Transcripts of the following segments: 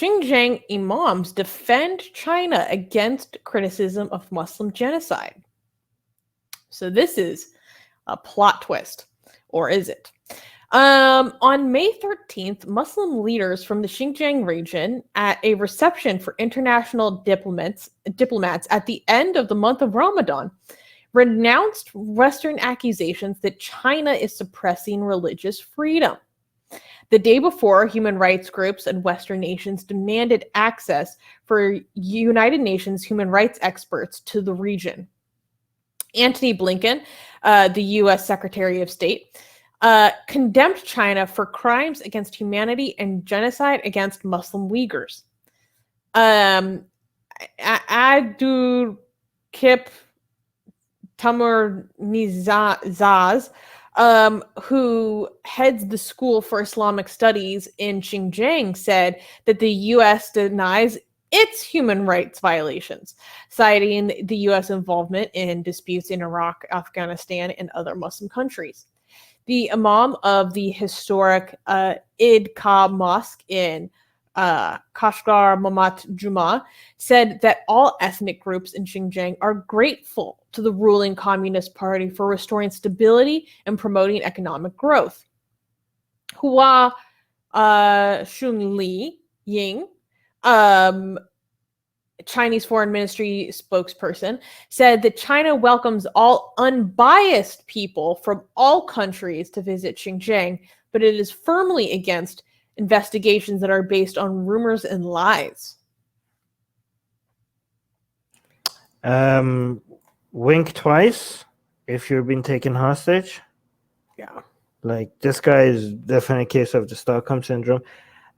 Xinjiang imams defend China against criticism of Muslim genocide. So this is a plot twist, or is it? On May 13th, Muslim leaders from the Xinjiang region at a reception for international diplomats at the end of the month of Ramadan renounced Western accusations that China is suppressing religious freedom. The day before, human rights groups and Western nations demanded access for United Nations human rights experts to the region. Antony Blinken, the U.S. Secretary of State, condemned China for crimes against humanity and genocide against Muslim Uyghurs. Abdureqip Tomurniyaz, who heads the School for Islamic Studies in Xinjiang, said that the U.S. denies its human rights violations, citing the U.S. involvement in disputes in Iraq, Afghanistan, and other Muslim countries. The imam of the historic Id Kah mosque in Kashgar, Mamat Juma, said that all ethnic groups in Xinjiang are grateful to the ruling Communist Party for restoring stability and promoting economic growth. Hua Chunying, Chinese Foreign Ministry spokesperson, said that China welcomes all unbiased people from all countries to visit Xinjiang, but it is firmly against investigations that are based on rumors and lies. Wink twice if you're being taken hostage. Yeah. Like, this guy is definitely a case of the Stockholm syndrome.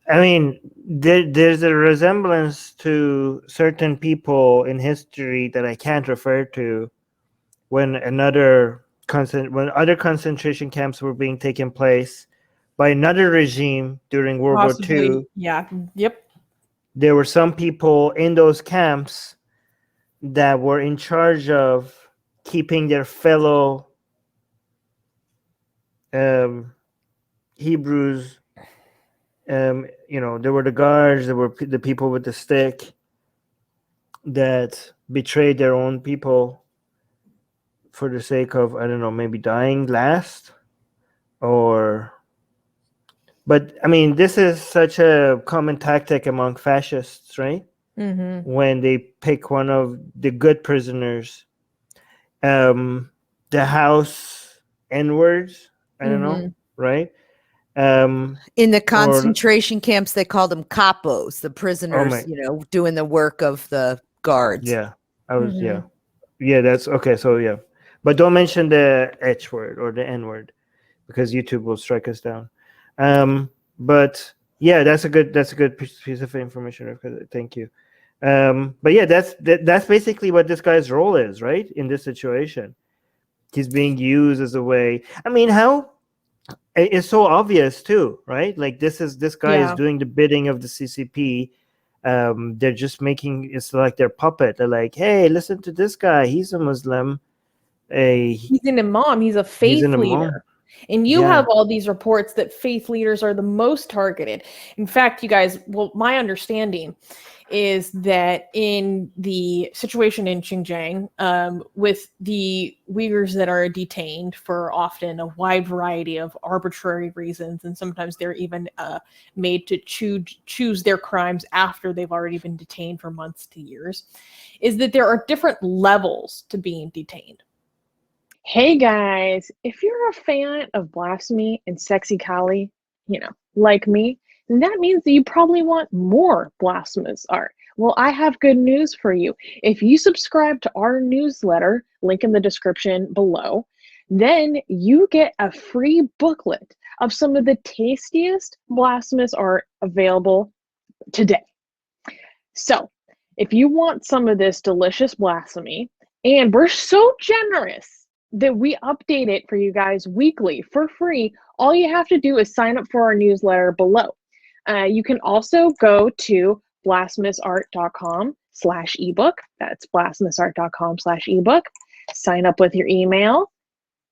I mean, there's a resemblance to certain people in history that I can't refer to when other concentration camps were being taken place by another regime during World War II. Yeah. Yep. There were some people in those camps that were in charge of keeping their fellow Hebrews. There were the guards, there were the people with the stick that betrayed their own people for the sake of, I don't know, maybe dying last, but I mean, this is such a common tactic among fascists, right? Mm-hmm. When they pick one of the good prisoners, the house N-words, I don't know, right? In the concentration camps, they called them capos, the prisoners, doing the work of the guards. Yeah, that's okay. So yeah, but don't mention the H word or the N word because YouTube will strike us down. But yeah, that's a good piece of information. Thank you. But yeah, that's basically what this guy's role is, right? In this situation, he's being used as a way. I mean, how it's so obvious too, right? Like this guy is doing the bidding of the CCP. They're just making it's like their puppet. They're like, hey, listen to this guy. He's a Muslim. He's an imam. He's a faith leader. And you have all these reports that faith leaders are the most targeted. In fact, you guys, my understanding is that in the situation in Xinjiang, with the Uyghurs that are detained for often a wide variety of arbitrary reasons, and sometimes they're even made to choose their crimes after they've already been detained for months to years, is that there are different levels to being detained. Hey guys, if you're a fan of blasphemy and sexy Kali, like me, then that means that you probably want more blasphemous art. Well, I have good news for you. If you subscribe to our newsletter, link in the description below, then you get a free booklet of some of the tastiest blasphemous art available today. So, if you want some of this delicious blasphemy, and we're so generous that we update it for you guys weekly for free, all you have to do is sign up for our newsletter below. You can also go to blasphemousart.com/ebook. That's blasphemousart.com/ebook. Sign up with your email,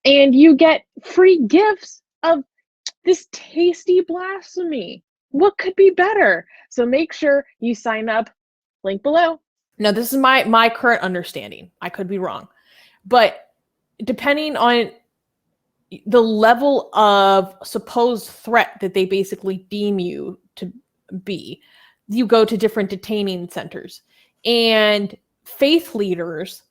and you get free gifts of this tasty blasphemy. what could be better? So make sure you sign up. Link below. Now, this is my current understanding. I could be wrong. But depending on the level of supposed threat that they basically deem you to be, you go to different detaining centers. And faith leaders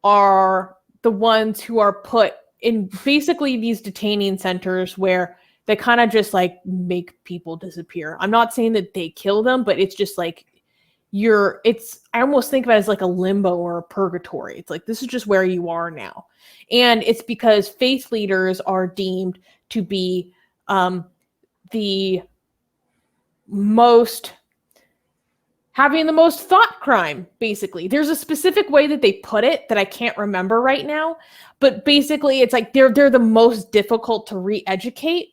are the ones who are put in basically these detaining centers where they kind of just like make people disappear. I'm not saying that they kill them, but it's just like I almost think of it as like a limbo or a purgatory. It's like, this is just where you are now. And it's because faith leaders are deemed to be the most, having the most thought crime, basically. There's a specific way that they put it that I can't remember right now, but basically it's like they're the most difficult to re-educate.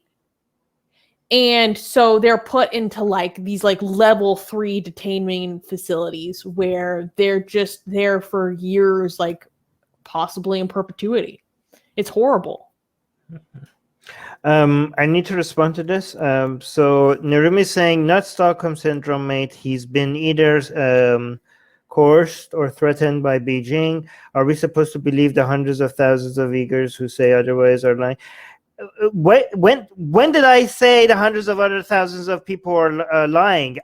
And so they're put into like these like level 3 detaining facilities where they're just there for years, like possibly in perpetuity. It's horrible. I need to respond to this. So Narumi is saying, not Stockholm Syndrome, mate. He's been either coerced or threatened by Beijing. Are we supposed to believe the hundreds of thousands of Uyghurs who say otherwise are lying? When did I say the hundreds of other thousands of people are lying?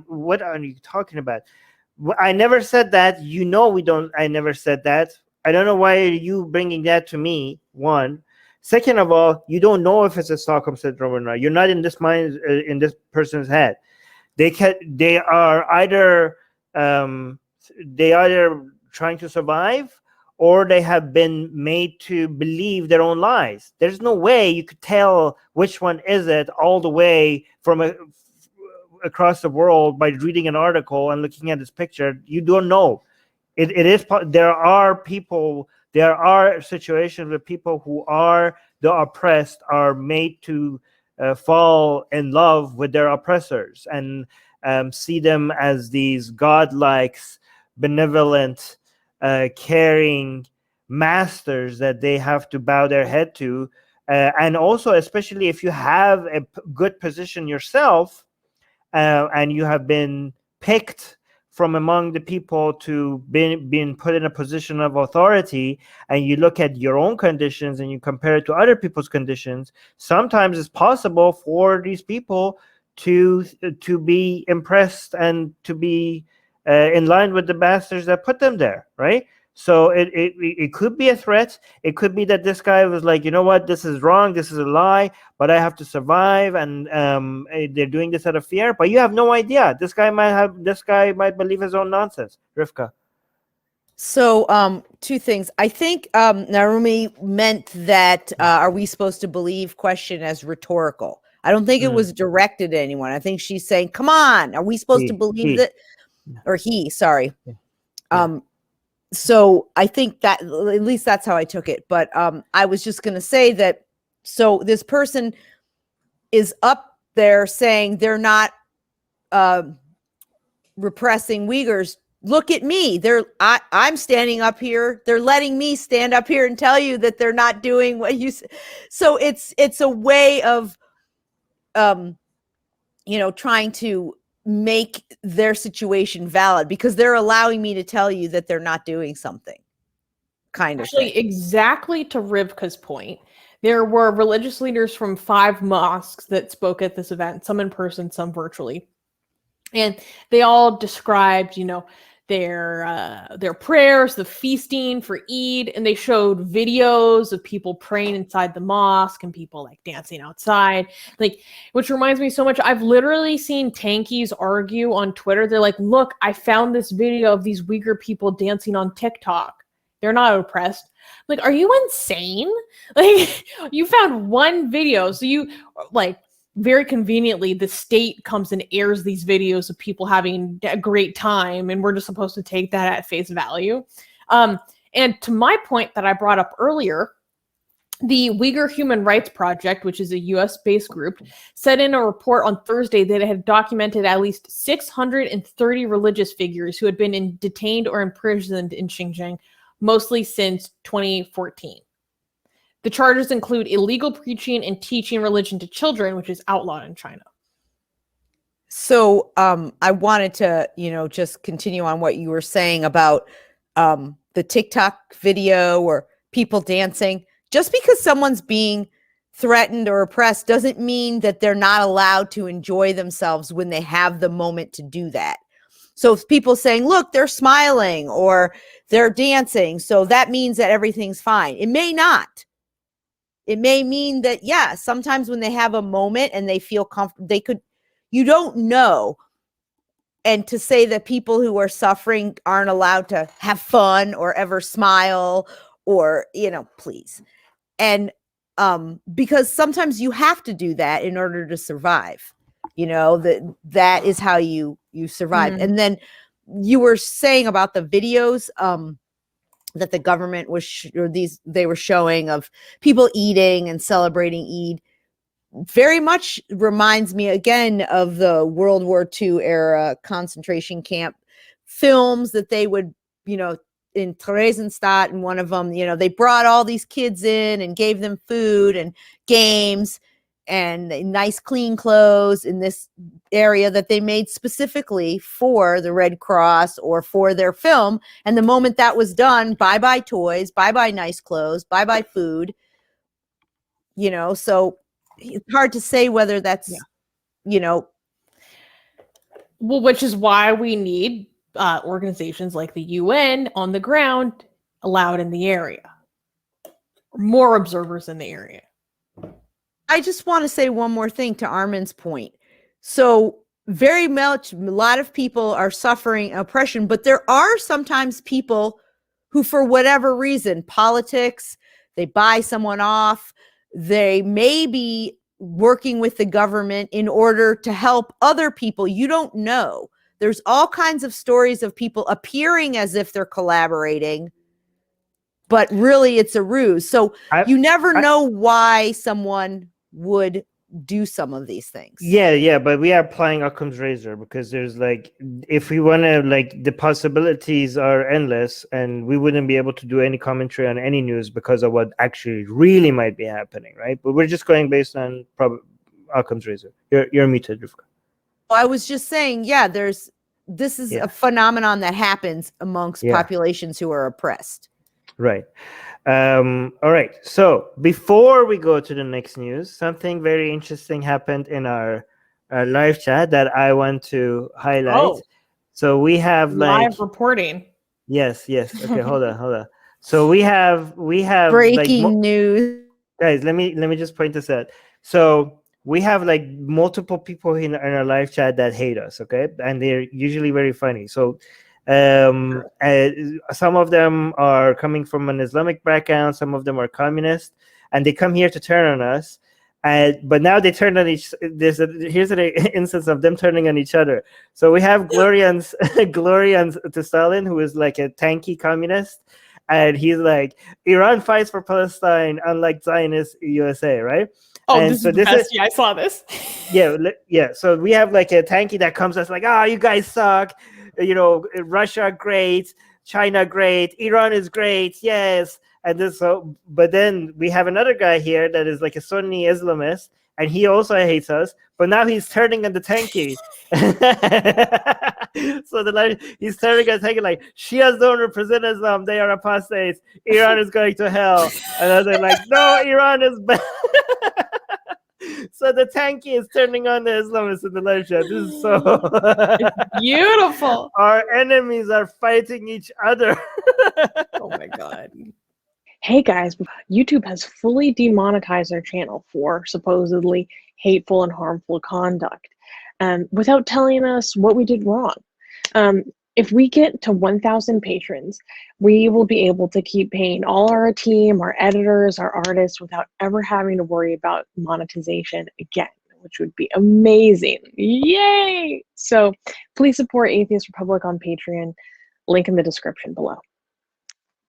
What are you talking about? I never said that. I never said that. I don't know why are you bringing that to me, one. Second of all, you don't know if it's a Stockholm Syndrome or not. You're not in this mind, in this person's head. They are either trying to survive, or they have been made to believe their own lies. There's no way you could tell which one is it all the way from across the world by reading an article and looking at this picture. You don't know. There are situations where people who are the oppressed are made to fall in love with their oppressors and see them as these godlike, benevolent, caring masters that they have to bow their head to. And also, especially if you have a good position yourself and you have been picked from among the people to being put in a position of authority, and you look at your own conditions and you compare it to other people's conditions, sometimes it's possible for these people to be impressed and to be in line with the bastards that put them there, right? So it could be a threat. It could be that this guy was like, you know what, this is wrong, this is a lie, but I have to survive, and they're doing this out of fear. But you have no idea. This guy might believe his own nonsense. Rivka. So two things. I think Narumi meant that are we supposed to believe question as rhetorical. I don't think it was directed at anyone. I think she's saying, come on, are we supposed to believe that? Or he, sorry. Yeah. So I think that at least that's how I took it. But I was just going to say that. So this person is up there saying they're not repressing Uyghurs. Look at me. I'm standing up here. They're letting me stand up here and tell you that they're not doing what you say. So it's a way of, trying to make their situation valid because they're allowing me to tell you that they're not doing something. Actually, exactly to Rivka's point, there were religious leaders from 5 mosques that spoke at this event, some in person, some virtually. And they all described, their prayers, the feasting for Eid, and they showed videos of people praying inside the mosque and people like dancing outside, which reminds me so much. I've literally seen tankies argue on Twitter. They're like, look, I found this video of these Uyghur people dancing on TikTok. They're not oppressed. Like, are you insane? Like, you found one video. So you very conveniently, the state comes and airs these videos of people having a great time, and we're just supposed to take that at face value. And to my point that I brought up earlier, the Uyghur Human Rights Project, which is a US-based group, said in a report on Thursday that it had documented at least 630 religious figures who had been detained or imprisoned in Xinjiang, mostly since 2014. The charges include illegal preaching and teaching religion to children, which is outlawed in China. So I wanted to, just continue on what you were saying about the TikTok video or people dancing. Just because someone's being threatened or oppressed doesn't mean that they're not allowed to enjoy themselves when they have the moment to do that. So if people saying, look, they're smiling or they're dancing, so that means that everything's fine. It may not. It may mean that, yeah, sometimes when they have a moment and they feel comfortable, you don't know. And to say that people who are suffering aren't allowed to have fun or ever smile or, please. And because sometimes you have to do that in order to survive. That is how you survive. Mm. And then you were saying about the videos that the government was they were showing of people eating and celebrating Eid. Very much reminds me again of the World War II era concentration camp films that they would, in Theresienstadt, and one of them, they brought all these kids in and gave them food and games and nice clean clothes in this area that they made specifically for the Red Cross or for their film. And the moment that was done, bye-bye toys, bye-bye nice clothes, bye-bye food, so it's hard to say whether that's, well, which is why we need organizations like the UN on the ground allowed in the area, more observers in the area. I just want to say one more thing to Armin's point. So very much, a lot of people are suffering oppression, but there are sometimes people who, for whatever reason, politics, they buy someone off, they may be working with the government in order to help other people. You don't know. There's all kinds of stories of people appearing as if they're collaborating, but really it's a ruse. So you never know why someone would do some of these things. Yeah, but we are applying Occam's razor because there's if we want to, the possibilities are endless, and we wouldn't be able to do any commentary on any news because of what actually really might be happening, right? But we're just going based on Occam's razor. You're muted, Rivka. I was just saying, this is a phenomenon that happens amongst populations who are oppressed. Right. All right. So before we go to the next news, something very interesting happened in our live chat that I want to highlight. Oh. So we have live reporting. Yes. Okay, hold on. So we have breaking news. Guys, let me just point this out. So we have multiple people in our live chat that hate us, okay? And they're usually very funny. So some of them are coming from an Islamic background, some of them are communist, and they come here to turn on us. But now they turn on here's an instance of them turning on each other. So we have Glorian to Stalin, who is a tanky communist, and he's Iran fights for Palestine, unlike Zionist USA, right? Oh, and this is the best. I saw this. Yeah. So we have a tanky that comes as you guys suck. Russia great, China great, Iran is great, yes. And but then we have another guy here that is a Sunni Islamist, and he also hates us. But now he's turning on the tanky. So he's turning on the tanky Shias don't represent Islam; they are apostates. Iran is going to hell. And I was no, Iran is bad. So the tanky is turning on the Islamists in the live chat. This is so beautiful. Our enemies are fighting each other. Oh my God. Hey guys, YouTube has fully demonetized our channel for supposedly hateful and harmful conduct, without telling us what we did wrong. If we get to 1,000 patrons, we will be able to keep paying all our team, our editors, our artists, without ever having to worry about monetization again, which would be amazing. Yay! So please support Atheist Republic on Patreon. Link in the description below.